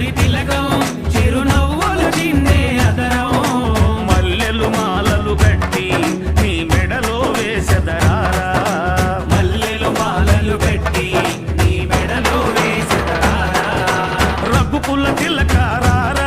నురి తిలకం చిరునవ్వులు నిన్నే అదరం మల్లెలు మాలలు కట్టి నీ మెడలో వేసెదరారా మల్లెలు మాలలు పెట్టి నీ మెడలో వేసెదరారా రఘుకుల తిలకారారా